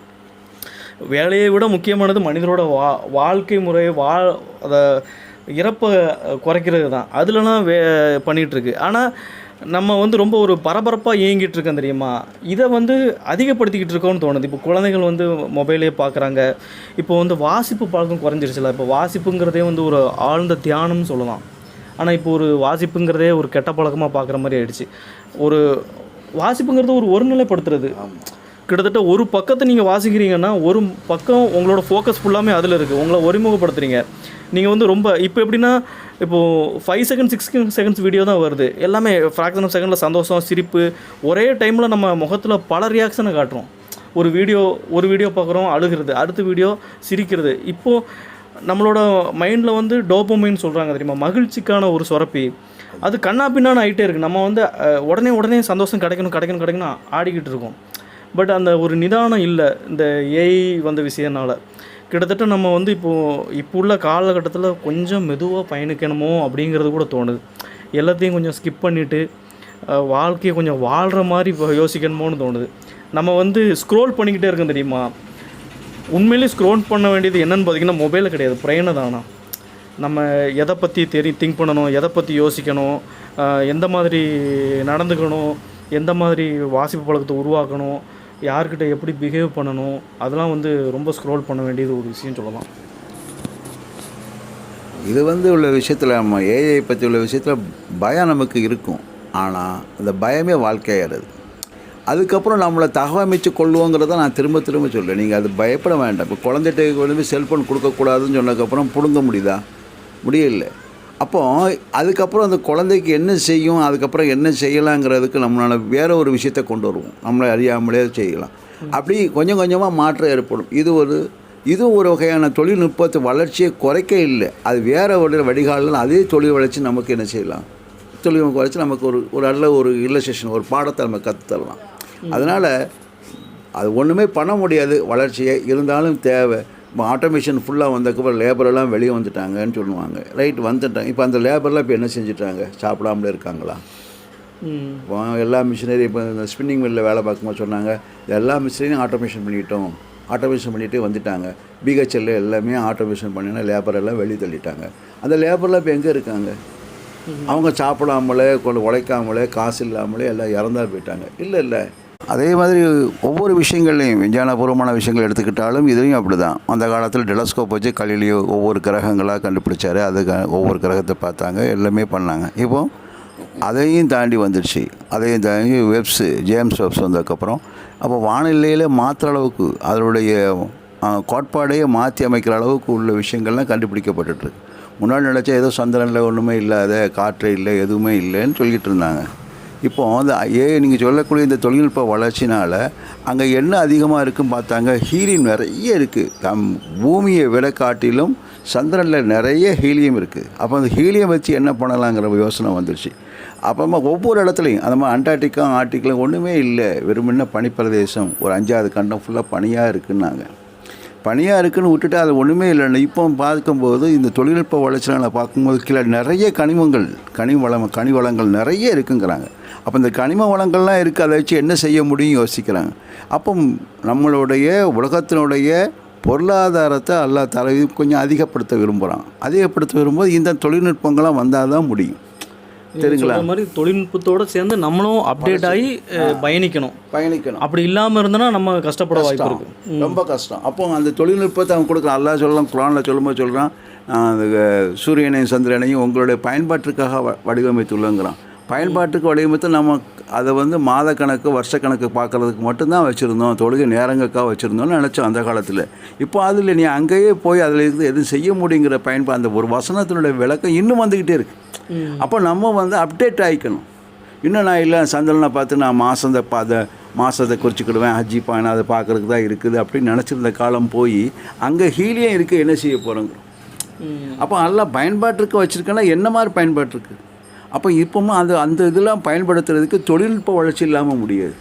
Speaker 1: வேலையை விட முக்கியமானது மனிதனோட வாழ்க்கை முறையை அதை இறப்பை குறைக்கிறது தான். அதுலலாம் பண்ணிகிட்ருக்கு. ஆனால் நம்ம ரொம்ப ஒரு பரபரப்பாக இயங்கிட்டு இருக்கோம் தெரியுமா. இதை அதிகப்படுத்திக்கிட்டு இருக்கோன்னு தோணுது. இப்போ குழந்தைகள் மொபைலே பார்க்குறாங்க. இப்போ வாசிப்பு பழக்கம் குறைஞ்சிருச்சுல. இப்போ வாசிப்புங்கிறதே ஒரு ஆழ்ந்த தியானம்னு சொல்லலாம். ஆனால் இப்போ ஒரு வாசிப்புங்கிறதே ஒரு கெட்ட பழக்கமாக பார்க்குற மாதிரி ஆயிடுச்சு. ஒரு வாசிப்புங்கிறது ஒரு நிலைப்படுத்துறது. கிட்டத்தட்ட ஒரு பக்கத்தை நீங்கள் வாசிக்கிறீங்கன்னா ஒரு பக்கம் உங்களோட ஃபோக்கஸ் ஃபுல்லாமே அதில் இருக்குது. உங்களை ஒருமுகப்படுத்துறீங்க. நீங்கள் ரொம்ப இப்போ எப்படின்னா, இப்போது 5 செகண்ட்ஸ் 6 செகண்ட்ஸ் வீடியோ தான் வருது. எல்லாமே ஃப்ராக்ஷன் ஆஃப் செகண்டில் சந்தோஷம், சிரிப்பு, ஒரே டைமில் நம்ம முகத்தில் பல ரியாக்ஷனை காட்டுறோம். ஒரு வீடியோ பார்க்குறோம், அழுகிறது, அடுத்த வீடியோ சிரிக்கிறது. இப்போது நம்மளோட மைண்டில் டோபமைன் சொல்கிறாங்க தெரியுமா, மகிழ்ச்சிக்கான ஒரு சுரப்பி, அது கண்ணா பின்னான்னு ஆகிட்டே இருக்குது. நம்ம உடனே சந்தோஷம் கிடைக்கணும் ஆடிக்கிட்டு இருக்கோம். பட் அந்த ஒரு நிதானம் இல்லை இந்த ஏஐ வந்த விஷயனால. கிட்டத்தட்ட நம்ம வந்து இப்போ உள்ள காலகட்டத்தில் கொஞ்சம் மெதுவாக பயணிக்கணுமோ அப்படிங்கிறது கூட தோணுது. எல்லாத்தையும் கொஞ்சம் ஸ்கிப் பண்ணிவிட்டு வாழ்க்கையை கொஞ்சம் வாழ்கிற மாதிரி இப்போ யோசிக்கணுமோன்னு தோணுது. நம்ம வந்து ஸ்க்ரோல் பண்ணிக்கிட்டே இருக்கோம் தெரியுமா? உண்மையிலேயே ஸ்க்ரோல் பண்ண வேண்டியது என்னென்னு பார்த்தீங்கன்னா மொபைலில் கிடையாது, பிரெயினை தானா. நம்ம எதை பற்றி திங்க் பண்ணணும், எதை பற்றி யோசிக்கணும், எந்த மாதிரி நடந்துக்கணும், எந்த மாதிரி வாசிப்பு பழக்கத்தை உருவாக்கணும், யார்கிட்ட எப்படி பிஹேவ் பண்ணணும், அதெல்லாம் வந்து ரொம்ப ஸ்க்ரோல் பண்ண வேண்டியது ஒரு விஷயம் சொல்லலாம்.
Speaker 2: இது வந்து உள்ள விஷயத்தில் நம்ம ஏஐ பற்றி உள்ள விஷயத்தில் பயம் நமக்கு இருக்கும். ஆனால் அந்த பயமே வாழ்க்கையாகிறது. அதுக்கப்புறம் நம்மளை தகவமைச்சு கொள்ளுவோங்கிறத நான் திரும்ப திரும்ப சொல்கிறேன். நீங்கள் அது பயப்பட வேண்டாம். இப்போ குழந்தைகிட்ட வந்து செல்ஃபோன் கொடுக்கக்கூடாதுன்னு சொன்னதுக்கப்புறம் பிடுங்க முடியுதா? முடியல. அப்போது அதுக்கப்புறம் அந்த குழந்தைக்கு என்ன செய்யும், அதுக்கப்புறம் என்ன செய்யலாங்கிறதுக்கு நம்மளால் வேறு ஒரு விஷயத்தை கொண்டு வருவோம். நம்மளை அறியாமலே செய்யலாம். அப்படி கொஞ்சம் கொஞ்சமாக மாற்றம் ஏற்படும். இது ஒரு வகையான தொழில்நுட்பத்தை வளர்ச்சியை குறைக்க இல்லை, அது வேறு ஒரு வடிகாலில் அதே தொழில் வளர்ச்சி நமக்கு என்ன செய்யலாம், தொழில்நுட்பம் வளர்ச்சி நமக்கு ஒரு நல்ல ஒரு இல்லஸ்ட்ரேஷன், ஒரு பாடத்தை நம்ம கற்றுத்தரலாம். அதனால் அது ஒன்றுமே பண்ண முடியாது வளர்ச்சியை, இருந்தாலும் தேவை. இப்போ ஆட்டோமேஷன் ஃபுல்லாக வந்ததுக்கப்புறம் லேபரெல்லாம் வெளியே வந்துட்டாங்கன்னு சொல்லுவாங்க. ரைட், வந்துட்டாங்க. இப்போ அந்த லேபர்லாம் இப்போ என்ன செஞ்சுட்டாங்க? சாப்பிடாமலே இருக்காங்களா? இப்போ எல்லா மிஷினரி, இப்போ இந்த ஸ்பின்னிங் மில்லில் வேலை பார்க்கும்போது சொன்னாங்க, எல்லா மிஷினரியும் ஆட்டோமேஷன் பண்ணிட்டோம், ஆட்டோமேஷன் பண்ணிகிட்டே வந்துட்டாங்க. பிஹெச்எல்ல எல்லாமே ஆட்டோமேஷன் பண்ணினா லேபரெல்லாம் வெளியே தள்ளிட்டாங்க. அந்த லேபர்லாம் இப்போ எங்கே இருக்காங்க? அவங்க சாப்பிடாமலே உழைக்காமலே காசு இல்லாமலே எல்லாம் இறந்தா போயிட்டாங்க. இல்லை அதே மாதிரி ஒவ்வொரு விஷயங்கள்லையும் விஞ்ஞானபூர்வமான விஷயங்கள் எடுத்துக்கிட்டாலும் இதுலேயும் அப்படி தான். அந்த காலத்தில் டெலஸ்கோப் வச்சு கலிலியோ ஒவ்வொரு கிரகங்களாக கண்டுபிடிச்சார். அதுக்கு ஒவ்வொரு கிரகத்தை பார்த்தாங்க, எல்லாமே பண்ணாங்க. இப்போது அதையும் தாண்டி வந்துடுச்சு. அதையும் தாண்டி ஜேம்ஸ் வெப்ஸ் வந்ததுக்கப்புறம் அப்போ வானிலையில் மாற்றுற அளவுக்கு அதனுடைய கோட்பாடையே மாற்றி அமைக்கிற அளவுக்கு உள்ள விஷயங்கள்லாம் கண்டுபிடிக்கப்பட்டுருக்கு. முன்னாடி நினச்சா ஏதோ சந்திரனில் ஒன்றுமே இல்லாத, காற்று இல்லை, எதுவுமே இல்லைன்னு சொல்லிகிட்டு இருந்தாங்க. இப்போது அந்த நீங்கள் சொல்லக்கூடிய இந்த தொழில்நுட்ப வளர்ச்சினால் அங்கே என்ன அதிகமாக இருக்குதுன்னு பார்த்தாங்க, ஹீலியம் நிறைய இருக்குது. பூமியை விட காட்டிலும் சந்திரனில் நிறைய ஹீலியம் இருக்குது. அப்போ அந்த ஹீலியம் வச்சு என்ன பண்ணலாங்கிற யோசனை வந்துடுச்சு. அப்புறமா ஒவ்வொரு இடத்துலையும் அந்த மாதிரி அண்டார்டிகா ஆர்டிக்கில் ஒன்றுமே இல்லை, வெறுமனே பனிப்பிரதேசம், ஒரு 5வது கண்டம் ஃபுல்லாக பனியாக இருக்குன்னாங்க. பனியாக இருக்குன்னு விட்டுட்டு அது ஒன்றுமே இல்லைன்னு இப்போ பார்க்கும்போது இந்த தொழில்நுட்ப வளர்ச்சியில் பார்க்கும்போது கீழே நிறைய கனி வளங்கள் நிறைய இருக்குங்கிறாங்க. அப்போ இந்த கனிம வளங்கள்லாம் இருக்குது, அதை வச்சு என்ன செய்ய முடியும் யோசிக்கிறாங்க. அப்போ நம்மளுடைய உலகத்தினுடைய பொருளாதாரத்தை எல்லா தரவையும் கொஞ்சம் அதிகப்படுத்த விரும்பும்போது இந்த தொழில்நுட்பங்கள்லாம் வந்தால் தான் முடியும்.
Speaker 1: தெரியுங்களா? மாதிரி தொழில்நுட்பத்தோடு சேர்ந்து நம்மளும் அப்டேட் ஆகி பயணிக்கணும். அப்படி இல்லாமல் இருந்தோன்னா நம்ம கஷ்டப்பட வாய்ப்பு இருக்குது,
Speaker 2: ரொம்ப கஷ்டம். அப்போ அந்த தொழில்நுட்பத்தை அவங்க கொடுக்குறான். அல்லாஹ் சொல்லலாம், குர்ஆனில் சொல்லும்போது சொல்கிறான், அந்த சூரியனையும் சந்திரனையும் உங்களுடைய பயன்பாட்டிற்காக வடிவமைத்துள்ளங்கிறான். பயன்பாட்டுக்கு வடிவமைத்து நம்ம அதை வந்து மாதக்கணக்கு வருஷக்கணக்கு பார்க்குறதுக்கு மட்டும்தான் வச்சுருந்தோம், தொழுகை நேரங்களுக்காக வச்சுருந்தோம்னு நினச்சோம் அந்த காலத்தில். இப்போ அதில் நீ அங்கேயே போய் அதில் இருந்து எதுவும் செய்ய முடியுங்கிற பயன்பாடு, அந்த ஒரு வசனத்தினுடைய விளக்கம் இன்னும் வந்துக்கிட்டே இருக்குது. அப்போ நம்ம வந்து அப்டேட் ஆகிக்கணும். இன்னும் நான் இல்லை சந்திரனை பார்த்து நான் மாதத்தை குறிச்சிக்கிடுவேன், ஹஜ்ஜி பாயினா அதை பார்க்குறதுக்கு தான் இருக்குது அப்படின்னு நினச்சிருந்த காலம் போய் அங்கே ஹீலியம் இருக்குது, என்ன செய்ய போகிறோங்க. அப்போ எல்லாம் பயன்பாட்டிற்கு வச்சுருக்கேன்னா என்ன மாதிரி பயன்பாட்டிருக்கு? அப்போ இப்போவும் அந்த இதெல்லாம் பயன்படுத்துறதுக்கு தொழில்நுட்ப வளர்ச்சி இல்லாமல் முடியாது.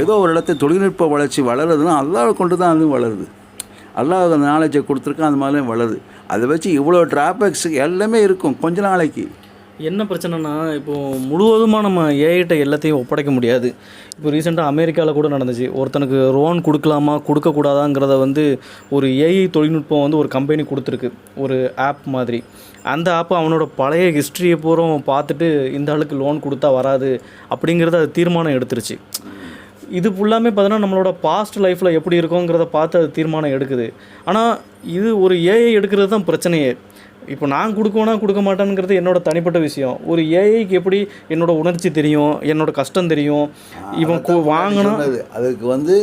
Speaker 2: ஏதோ ஒரு இடத்துல தொழில்நுட்ப வளர்ச்சி வளருதுன்னா அல்லாஹ் கொண்டு தான் அதுவும் வளருது. அல்லாஹ் அந்த நாலேஜை கொடுத்துருக்கான், அது மாதிரியும் வளருது. அதை வச்சு இவ்வளோ டிராபேக்ஸ் எல்லாமே இருக்கும் கொஞ்ச நாளைக்கு.
Speaker 1: என்ன பிரச்சனைனா, இப்போது முழுவதுமாக நம்ம ஏஐட்ட எல்லாத்தையும் ஒப்படைக்க முடியாது. இப்போ ரீசெண்டாக அமெரிக்காவில் கூட நடந்துச்சு. ஒருத்தனுக்கு லோன் கொடுக்கலாமா கொடுக்கக்கூடாதாங்கிறத வந்து ஒரு ஏஐ தொழில்நுட்பம் வந்து ஒரு கம்பெனி கொடுத்துருக்கு, ஒரு ஆப் மாதிரி. அந்த ஆப்பை அவனோட பழைய ஹிஸ்ட்ரியை பூரா பார்த்துட்டு இந்த ஆளுக்கு லோன் கொடுத்தா வராது அப்படிங்கிறத அது தீர்மானம் எடுத்துருச்சு. இது ஃபுல்லாமே பார்த்தோன்னா நம்மளோட பாஸ்ட் லைஃப்பில் எப்படி இருக்கோங்கிறத பார்த்து அது தீர்மானம் எடுக்குது. ஆனால் இது ஒரு ஏஐ எடுக்கிறது தான் பிரச்சனையே. இப்போ நான் கொடுக்க மாட்டேங்கிறது என்னோடய தனிப்பட்ட விஷயம். ஒரு ஏஐக்கு எப்படி என்னோடய உணர்ச்சி தெரியும், என்னோடய கஷ்டம் தெரியும். இவன் வாங்கினா
Speaker 2: அதுக்கு வந்து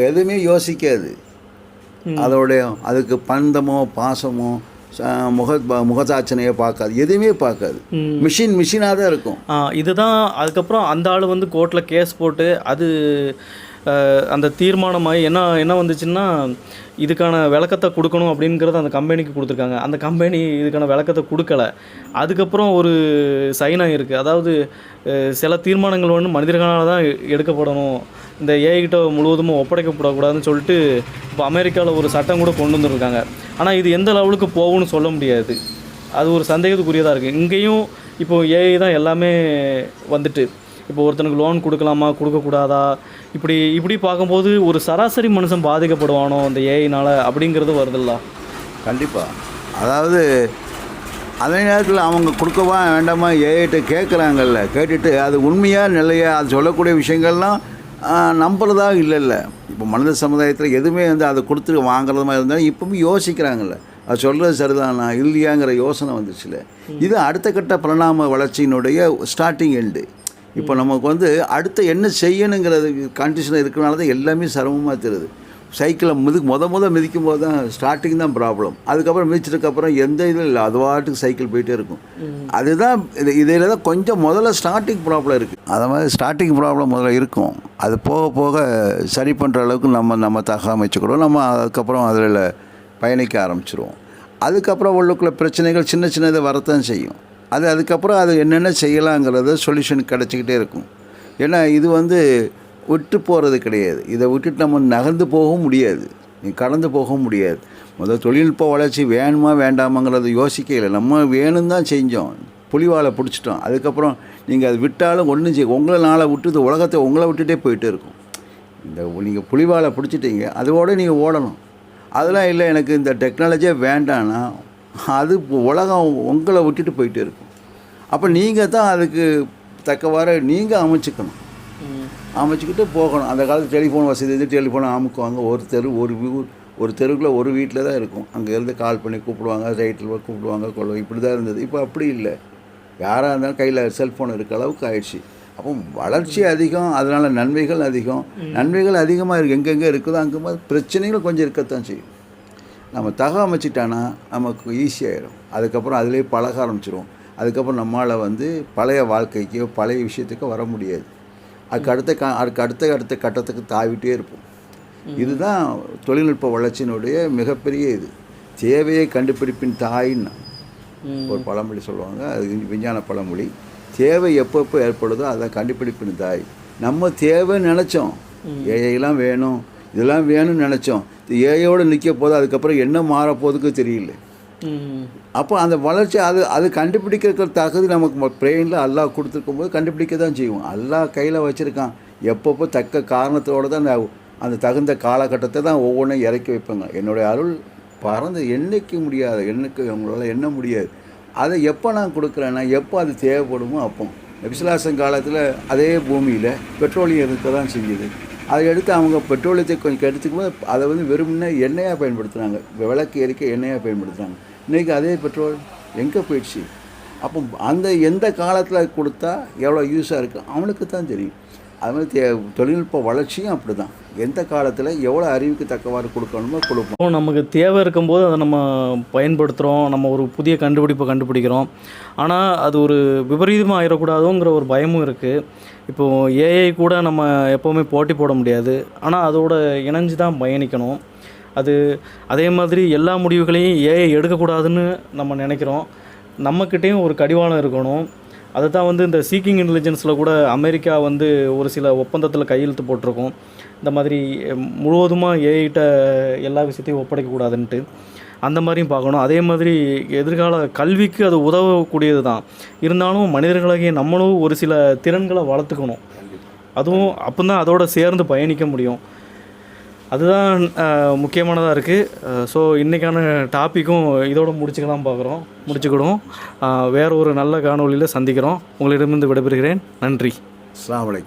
Speaker 2: எதுவுமே யோசிக்காது. அதுக்கு பந்தமோ பாசமோ முகதாட்சணையை பார்க்காது, எதுவுமே பார்க்காது. மிஷினாக தான் இருக்கும்.
Speaker 1: இதுதான். அதுக்கப்புறம் அந்த ஆள் வந்து கோர்ட்டில் கேஸ் போட்டு அது அந்த தீர்மானமாகி என்ன வந்துச்சுன்னா, இதுக்கான விளக்கத்தை கொடுக்கணும் அப்படிங்கிறத அந்த கம்பெனிக்கு கொடுத்துருக்காங்க. அந்த கம்பெனி இதுக்கான விளக்கத்தை கொடுக்கல. அதுக்கப்புறம் ஒரு சைன் ஆகிருக்கு. அதாவது சில தீர்மானங்கள் வந்து மனிதர்களால் தான் எடுக்கப்படணும், இந்த ஏஐ கிட்ட முழுவதுமாக ஒப்படைக்கப்படக்கூடாதுன்னு சொல்லிட்டு இப்போ அமெரிக்காவில் ஒரு சட்டம் கூட கொண்டு வந்துருக்காங்க. ஆனால் இது எந்த லெவலுக்கு போகும்னு சொல்ல முடியாது. அது ஒரு சந்தேகத்துக்குரியதாக இருக்குது. இங்கேயும் இப்போது ஏஐ தான் எல்லாமே வந்துட்டு, இப்போ ஒருத்தனுக்கு லோன் கொடுக்கலாமா கொடுக்கக்கூடாதா, இப்படி பார்க்கும்போது ஒரு சராசரி மனுஷன் பாதிக்கப்படுவானோ அந்த ஏஐனால் அப்படிங்கிறது வருதில்ல.
Speaker 2: கண்டிப்பாக. அதாவது அதே நேரத்தில் அவங்க கொடுக்கவா வேண்டாமா ஏஐட்ட கேட்குறாங்கல்ல, கேட்டுட்டு அது உண்மையாக நிலையா அது சொல்லக்கூடிய விஷயங்கள்லாம் நம்புறதா இல்லைல்ல. இப்போ மனித சமுதாயத்தில் எதுவுமே வந்து அதை கொடுத்து வாங்குறது மாதிரி இருந்தாலும் இப்பவும் யோசிக்கிறாங்கல்ல, அது சொல்கிறது சரிதானா இல்லையாங்கிற யோசனை வந்துச்சுல. இது அடுத்த கட்ட பரிணாம வளர்ச்சியினுடைய ஸ்டார்டிங் எண்டு. இப்போ நமக்கு வந்து அடுத்த என்ன செய்யணுங்கிறது கண்டிஷன் இருக்கிறனால தான் எல்லாமே சிரமமாக தெரியுது. சைக்கிளை மிதிக்கும் போது தான் ஸ்டார்டிங் தான் ப்ராப்ளம். அதுக்கப்புறம் மிதிச்சதுக்கப்புறம் எந்த இதில் இல்லை, அது வாட்டுக்கு சைக்கிள் போயிட்டே இருக்கும். அதுதான் இதில் தான் கொஞ்சம் முதல்ல ஸ்டார்டிங் ப்ராப்ளம் இருக்குது. அது மாதிரி ஸ்டார்டிங் ப்ராப்ளம் முதல்ல இருக்கும். அது போக போக சரி பண்ணுற அளவுக்கு நம்ம தக அமைச்சுக்கிறோம். நம்ம அதுக்கப்புறம் அதில் பயணிக்க ஆரம்பிச்சிருவோம். அதுக்கப்புறம் உள்ளுக்குள்ள பிரச்சனைகள் சின்ன சின்னதை வரத்தான் செய்யும். அதுக்கப்புறம் அது என்னென்ன செய்யலாங்கிறத சொல்யூஷன் கிடச்சிக்கிட்டே இருக்கும். ஏன்னா இது வந்து விட்டு போகிறது கிடையாது. இதை விட்டுட்டு நம்ம நகர்ந்து போகவும் முடியாது, நீ கடந்து போகவும் முடியாது. முதல் தொழில்நுட்ப வளர்ச்சி வேணுமா வேண்டாமாங்கிறத யோசிக்கலை. நம்ம வேணும் தான் செஞ்சோம், புலிவாலை பிடிச்சிட்டோம். அதுக்கப்புறம் நீங்கள் அதை விட்டாலும் ஒன்றும் செய்ய உங்களை நாளை விட்டு இந்த உலகத்தை உங்களை விட்டுட்டே போயிட்டே இருக்கும். நீங்கள் புலிவாலை பிடிச்சிட்டீங்க, அதோடு நீங்கள் ஓடணும். அதெல்லாம் இல்லை எனக்கு இந்த டெக்னாலஜியே வேண்டான்னா அது உலகம் உங்களை விட்டுட்டு போயிட்டே இருக்கும். அப்போ நீங்கள் தான் அதுக்கு தக்கவாறு நீங்கள் அமைச்சிக்கிட்டு போகணும். அந்த காலத்து டெலிஃபோன் வசதி இருந்து டெலிஃபோனை அமுக்குவாங்க. ஒரு தெருவுக்குள்ள ஒரு வீட்டில் தான் இருக்கும். அங்கே இருந்து கால் பண்ணி கூப்பிடுவாங்க, ரைட்டில் கூப்பிடுவாங்க, கொள்ளுவாங்க. இப்படி தான் இருந்தது. இப்போ அப்படி இல்லை. யாராக இருந்தாலும் கையில் செல்ஃபோன் இருக்க அளவுக்கு ஆயிடுச்சு. அப்போ வளர்ச்சி அதிகம், அதனால் நன்மைகள் அதிகமாக இருக்குது. எங்கெங்கே இருக்குதோ அங்கே பிரச்சனைகள் கொஞ்சம் இருக்கத்தான் செய்யும். நம்ம அமைச்சிட்டானா நமக்கு ஈஸியாகிடும். அதுக்கப்புறம் அதிலே பழக ஆரம்பிச்சிடும். அதுக்கப்புறம் நம்மளால் வந்து பழைய வாழ்க்கைக்கோ பழைய விஷயத்துக்கோ வர முடியாது. அதுக்கு அடுத்த கட்டத்துக்கு தாவிட்டே இருப்போம். இதுதான் தொழில்நுட்ப வளர்ச்சியினுடைய மிகப்பெரிய இது. தேவையை கண்டுபிடிப்பின் தாயின்னு ஒரு பழமொழி சொல்லுவாங்க. அது விஞ்ஞான பழமொழி. தேவை எப்பப்போ ஏற்படுதோ அதை கண்டுபிடிப்பின் தாய். நம்ம தேவைன்னு நினச்சோம், ஏஐலாம் வேணும் இதெல்லாம் வேணும்னு நினச்சோம். ஏஐயோடு நிற்க போது அதுக்கப்புறம் என்ன மாறப்போதுக்கு தெரியல. அப்போ அந்த வளர்ச்சி அது கண்டுபிடிக்கிற தகுதி நமக்கு பிரெயினில் அல்லாஹ் கொடுத்துருக்கும் போது கண்டுபிடிக்க தான் செய்வோம். அல்லாஹ் கையில் வச்சுருக்கான். எப்பப்போ தக்க காரணத்தோடு தான் அந்த தகுந்த காலகட்டத்தை தான் ஒவ்வொன்றும் இறக்கி வைப்பாங்க. என்னுடைய அருள் பறந்து எண்ணிக்க முடியாது, உங்களால் எண்ண முடியாது. அதை எப்போ நான் கொடுக்குறேன்னா எப்போ அது தேவைப்படுமோ அப்போ. நபிசுல்லாஹ் காலத்தில் அதே பூமியில் பெட்ரோலியம் இருக்க தான் செஞ்சுது. அதை எடுத்து அவங்க பெட்ரோலியத்தை கொஞ்சம் எடுத்துக்கும் போது அதை வந்து வெறும்னே எண்ணெயாக பயன்படுத்துகிறாங்க, விளக்கு எரிக்க எண்ணெயாக பயன்படுத்துகிறாங்க. இன்றைக்கி அதே பெட்ரோல் எங்கே போயிடுச்சு. அப்போ எந்த காலத்தில் கொடுத்தா எவ்வளோ யூஸாக இருக்குது அவனுக்கு தான் தெரியும். அது மாதிரி தொழில்நுட்ப வளர்ச்சியும் அப்படி தான். எந்த காலத்தில் எவ்வளோ அறிவுக்கு தக்கவாறு கொடுக்கணுமோ கொடுப்போம்.
Speaker 1: நமக்கு தேவை இருக்கும்போது அதை நம்ம பயன்படுத்துகிறோம், நம்ம ஒரு புதிய கண்டுபிடிப்பை கண்டுபிடிக்கிறோம். ஆனால் அது ஒரு விபரீதமாக ஆயிடக்கூடாதுங்கிற ஒரு பயமும் இருக்குது. இப்போது ஏஐ கூட நம்ம எப்போவுமே போட்டி போட முடியாது, ஆனால் அதோட இணைஞ்சு தான் பயணிக்கணும். அதே மாதிரி எல்லா முடிவுகளையும் ஏஐ எடுக்கக்கூடாதுன்னு நம்ம நினைக்கிறோம். நம்மக்கிட்டேயும் ஒரு கடிவாளம் இருக்கணும். அதை தான் வந்து இந்த சீக்கிங் இன்டெலிஜென்ஸில் கூட அமெரிக்கா வந்து ஒரு சில ஒப்பந்தத்தில் கையெழுத்து போட்டிருக்கோம். இந்த மாதிரி முழுவதுமாக ஏஐட்ட எல்லா விஷயத்தையும் ஒப்படைக்கக்கூடாதுன்ட்டு. அந்த மாதிரியும் பார்க்கணும். அதே மாதிரி எதிர்கால கல்விக்கு அது உதவக்கூடியது தான். இருந்தாலும் மனிதர்களாகிய நம்மளும் ஒரு சில திறன்களை வளர்த்துக்கணும். அதுவும் அப்போ தான் அதோடு சேர்ந்து பயணிக்க முடியும். அதுதான் முக்கியமானதாக இருக்குது. ஸோ இன்றைக்கான டாப்பிக்கும் இதோடு முடிச்சுக்கிடுவோம். வேறு ஒரு நல்ல காணொளியில் சந்திக்கிறோம். உங்களிடமிருந்து விடைபெறுகிறேன். நன்றி.
Speaker 2: அஸ்ஸலாமு அலைக்கும்.